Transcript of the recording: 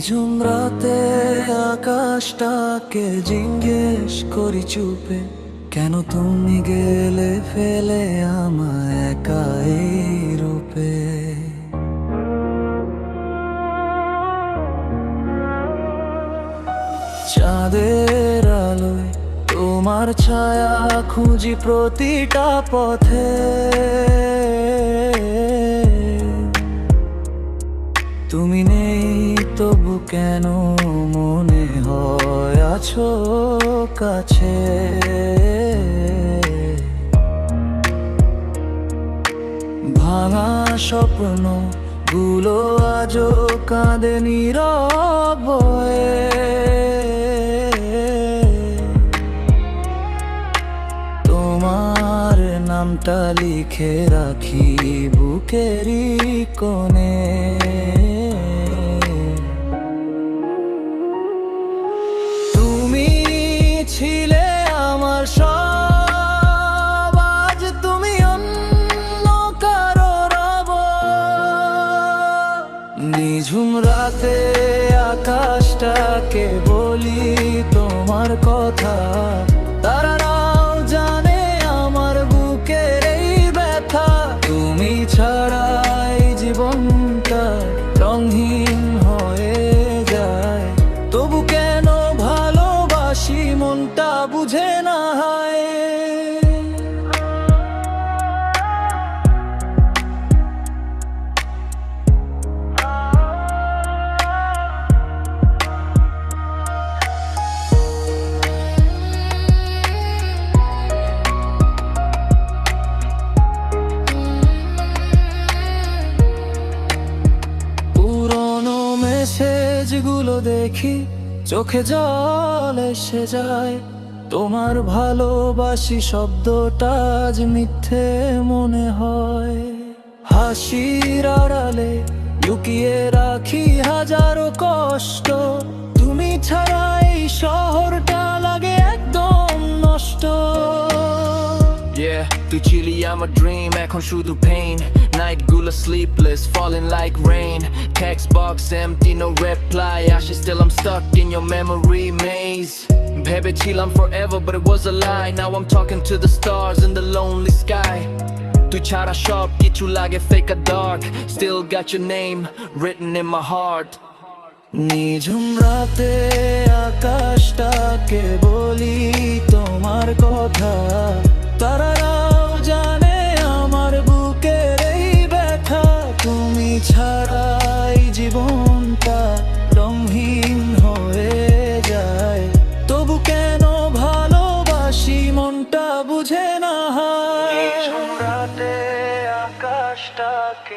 নিঝুম রাতে আকাশটাকে জিজ্ঞেস করি চুপে, কেন তুমি গেলে ফেলে আমায় একা এই রূপে। চাঁদের আলোয় তোমার ছায়া খুঁজি প্রতিটা পথে, তুমি নেই তবু কেন মনে হয় আছো কাছে। ভাঙা স্বপ্ন গুলো আজও কাঁদে নীরব হয়ে, তোমার নামটা লিখে রাখি বুকেরই কোণে। তুমি ছিলে আমার সব, আজ তুমি অন্য কারো রব। নিঝুম রাতে আকাশটাকে বলি তোমার কথা, তারারাও জানে আমার বুকের এই ব্যথা। তুমি ছাড়া এই জীবনটা রঙহীন হয়ে যায়, তবু কেন ভালোবাসি মনটা বুঝে না হয়। মেসেজগুলো দেখি চোখে জল এসে যায়, তোমার ভালোবাসি শব্দটা আজ মিথ্যে মনে হয়। হাসির আড়ালে লুকিয়ে রাখি হাজারো কষ্ট, তুমি ছাড়া এই শহরটা লাগে একদম নষ্ট। Yeah, তুই ছিলি আমার dream, এখন শুধু pain. Night গুলো sleepless, falling like rain. Text box empty, no reply. Ashes still I'm stuck in your memory maze. ভেবেছিলাম forever, but it was a lie. Now I'm talking to the stars in the lonely sky. তুই ছাড়া সব কিছু লাগে fake or dark. Still got your name written in my heart. নিঝুম রাতে আকাশটাকে বলি তোমার কথা, তারারাও জানে আমার বুকের এই ব্যথা। তুমি ছাড়া এই জীবনটা রঙহীন হয়ে যায়, তবু কেন ভালোবাসি মনটা বুঝে না হয়। নিঝুম রাতে আকাশটাকে